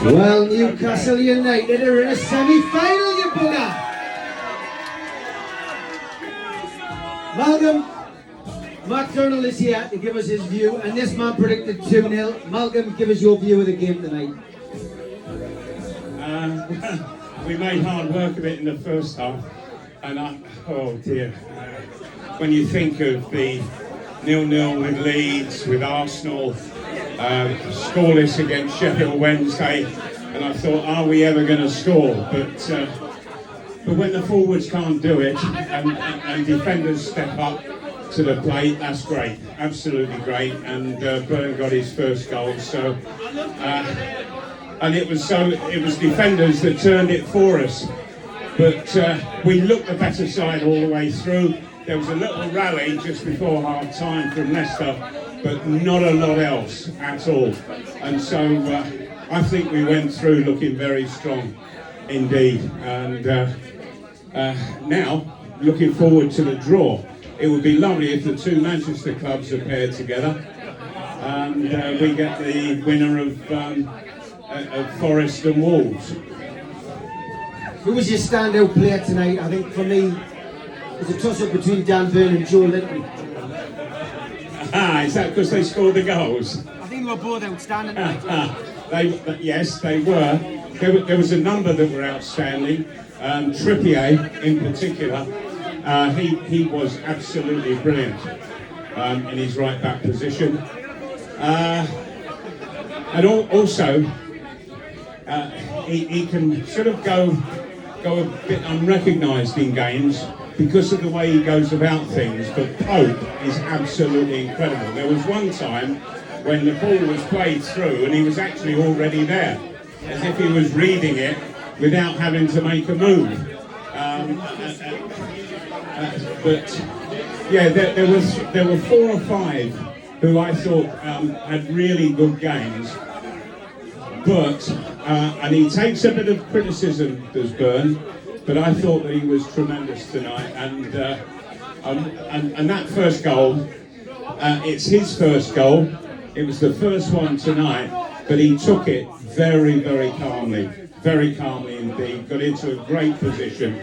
Well, Newcastle United are in a semi-final, you bugger! Malcolm, Mark Donald is here to give us his view, and this man predicted 2-0. Malcolm, give us your view of the game tonight. We made hard work of it in the first half, and oh dear, when you think of the 0-0 with Leeds, with Arsenal, scoreless against Sheffield Wednesday, and I thought, are we ever going to score? But when the forwards can't do it, and defenders step up to the plate, that's great, absolutely great. And Burn got his first goal, so and it was defenders that turned it for us. But we looked the better side all the way through. There was a little rally just before half time from Leicester, but not a lot else at all. And so I think we went through looking very strong indeed. And now, looking forward to the draw. It would be lovely if the two Manchester clubs are paired together, and we get the winner of Forest and Wolves. Who was your standout player tonight? I think for me, it was a toss-up between Dan Burn and Joe Linton. Is that because they scored the goals? I think they were both outstanding. Yes, they were. There was a number that were outstanding. Trippier, in particular, he was absolutely brilliant in his right back position, and also he can sort of go a bit unrecognised in games because of the way he goes about things. But Pope is absolutely incredible. There was one time when the ball was played through and he was actually already there, as if he was reading it without having to make a move. But yeah, there were 4 or 5 who I thought had really good games. But and he takes a bit of criticism, does Burn, but I thought that he was tremendous tonight. And that first goal, it's his first goal. It was the first one tonight, but he took it very, very calmly indeed. Got into a great position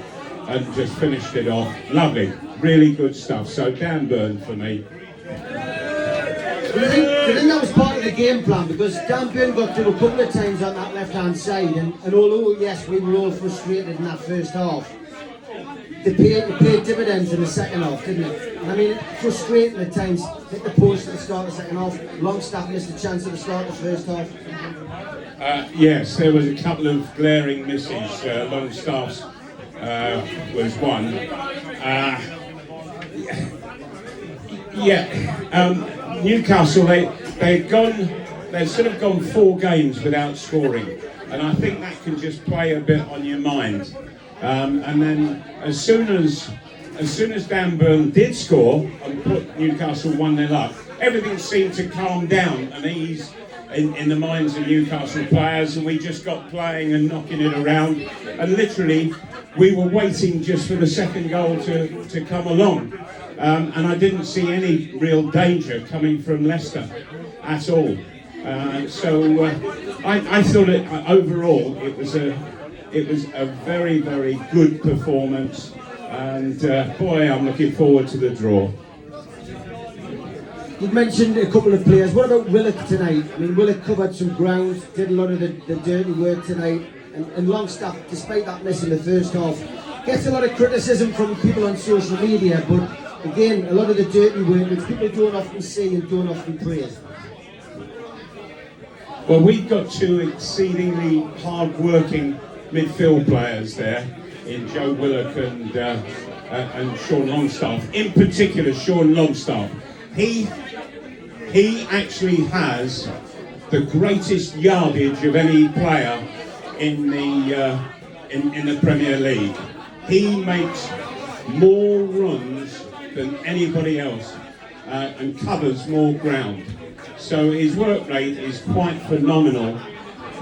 and just finished it off. Lovely, really good stuff. So Dan Burn for me. Do you think that was part of the game plan? Because Dan Burn got through a couple of times on that left-hand side, and although, yes, we were all frustrated in that first half, they paid dividends in the second half, didn't it? I mean, frustrating at times, hit the post at the start of the second half, Longstaff missed a chance at the start of the first half. Yes, there was a couple of glaring misses. Longstaff's was one. Newcastle, they'd sort of gone 4 games without scoring, and I think that can just play a bit on your mind. And then as soon as Dan Burn did score and put Newcastle 1-0 up, everything seemed to calm down and ease in the minds of Newcastle players, and we just got playing and knocking it around, and literally we were waiting just for the second goal to come along. And I didn't see any real danger coming from Leicester at all. So I thought overall it was a very, very good performance, and boy, I'm looking forward to the draw. You've mentioned a couple of players. What about Willock tonight? I mean, Willock covered some ground, did a lot of the dirty work tonight, and Longstaff, despite that miss in the first half, gets a lot of criticism from people on social media, but again, a lot of the dirty work which people don't often see and don't often praise. Well, we've got 2 exceedingly hard-working midfield players there in Joe Willock and Sean Longstaff. In particular, Sean Longstaff. He actually has the greatest yardage of any player in the Premier League. He makes more runs than anybody else and covers more ground. So his work rate is quite phenomenal.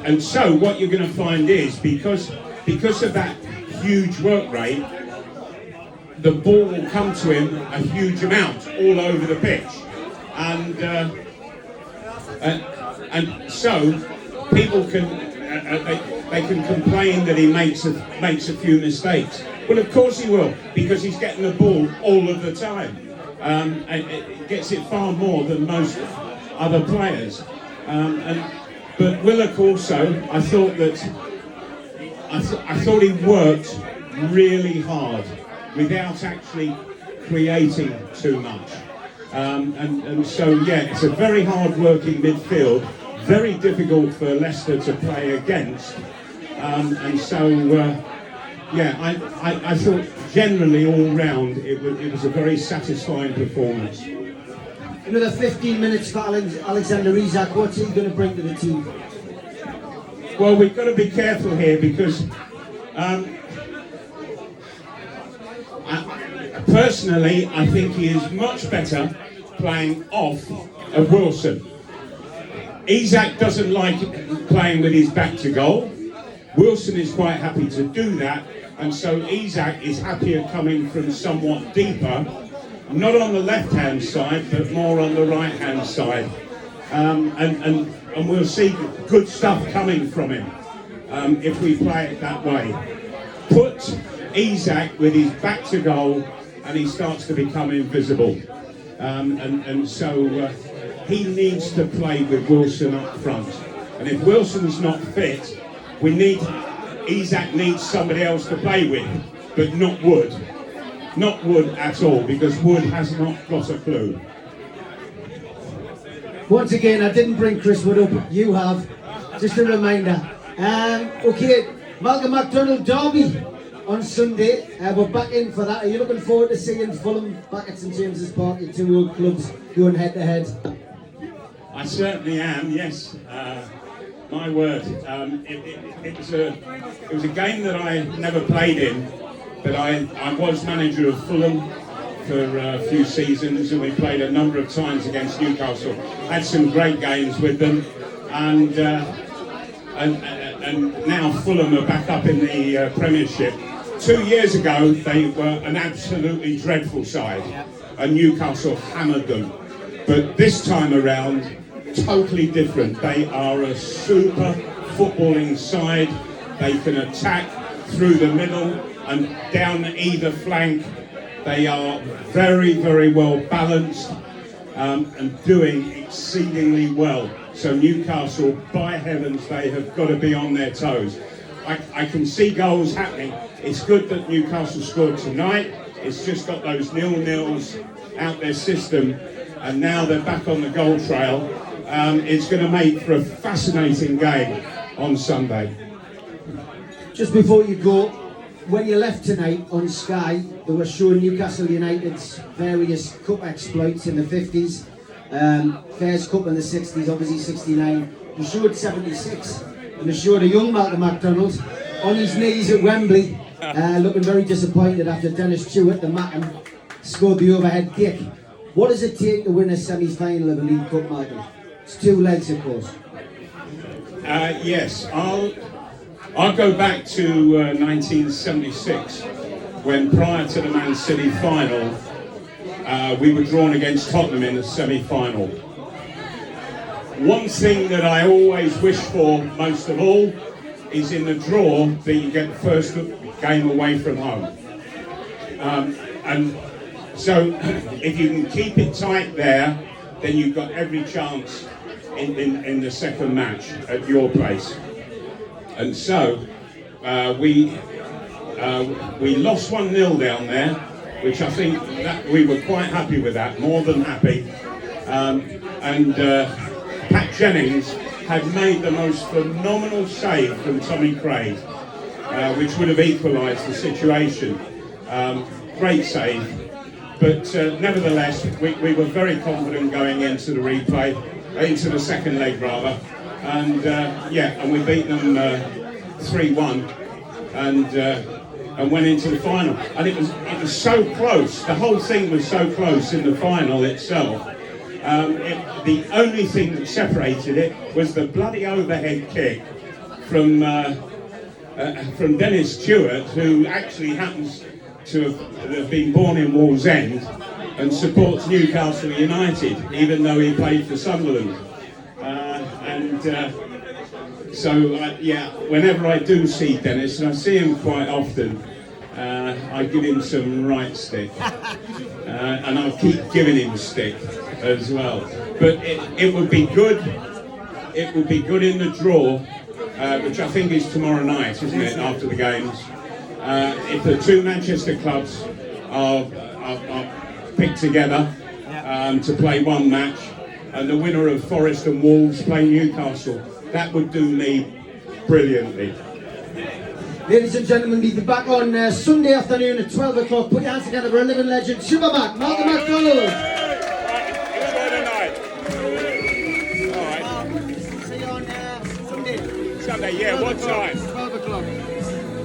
And so what you're going to find is, because of that huge work rate, the ball will come to him a huge amount all over the pitch. And And so people can they can complain that he makes a few mistakes. Well, of course he will, because he's getting the ball all of the time. And it gets it far more than most other players. But Willock also, I thought he worked really hard without actually creating too much. And so, yeah, it's a very hard-working midfield, very difficult for Leicester to play against. And so, yeah, I thought generally all round it was a very satisfying performance. Another 15 minutes for Alexander Isak. What's he going to bring to the team? Well, we've got to be careful here because personally, I think he is much better playing off of Wilson. Isak doesn't like playing with his back to goal. Wilson is quite happy to do that, and so Isak is happier coming from somewhat deeper, not on the left-hand side, but more on the right-hand side. And we'll see good stuff coming from him if we play it that way. Put Isak with his back to goal and he starts to become invisible. And so he needs to play with Wilson up front. And if Wilson's not fit, Isak needs somebody else to play with, but not Wood. Not Wood at all, because Wood has not got a clue. Once again, I didn't bring Chris Wood up, you have. Just a reminder. Okay, Malcolm McDonald derby on Sunday. We're back in for that. Are you looking forward to seeing Fulham back at St James's Park, your two old clubs going head to head? I certainly am, yes. My word. It was a game that I never played in, but I was manager of Fulham for a few seasons, and we played a number of times against Newcastle. Had some great games with them, and now Fulham are back up in the Premiership. 2 years ago, they were an absolutely dreadful side, and Newcastle hammered them. But this time around, totally different. They are a super footballing side. They can attack through the middle and down either flank. They are very, very well balanced and doing exceedingly well. So Newcastle, by heavens, they have got to be on their toes. I can see goals happening. It's good that Newcastle scored tonight. It's just got those 0-0s out their system, and now they're back on the goal trail. It's going to make for a fascinating game on Sunday. Just before you go, when you left tonight on Sky, they were showing Newcastle United's various cup exploits in the 50s, Fairs Cup in the 60s, obviously 69. You showed 76, and they showed a young Malcolm McDonald on his knees at Wembley, looking very disappointed after Dennis Stewart, the Mackem, scored the overhead kick. What does it take to win a semi-final of a League Cup, Michael? It's 2 legs, of course. Yes, I'll go back to 1976, when prior to the Man City final, we were drawn against Tottenham in the semi-final. One thing that I always wish for most of all is in the draw that you get the first game away from home. And so if you can keep it tight there, then you've got every chance in the second match at your place. And so we lost 1-0 down there, which I think that we were quite happy with that, more than happy. And Pat Jennings had made the most phenomenal save from Tommy Craig, which would have equalised the situation. Great save. But nevertheless, we were very confident going into the replay, into the second leg rather. And and we beat them 3-1 and went into the final. And it was so close. The whole thing was so close in the final itself. The only thing that separated it was the bloody overhead kick from Dennis Stewart, who actually happens to have been born in Wallsend and supports Newcastle United, even though he played for Sunderland. And yeah, whenever I do see Dennis, and I see him quite often, I give him some right stick. And I'll keep giving him stick as well. But it would be good. It would be good in the draw, which I think is tomorrow night, isn't it? After the games, if the two Manchester clubs are picked together to play one match, and the winner of Forest and Wolves play Newcastle, that would do me brilliantly. Ladies and gentlemen, we'll be back on Sunday afternoon at 12 o'clock. Put your hands together for a living legend, Supermac, Malcolm McDonald. Enjoy the night. All right. See you on Sunday. Sunday, yeah, what time?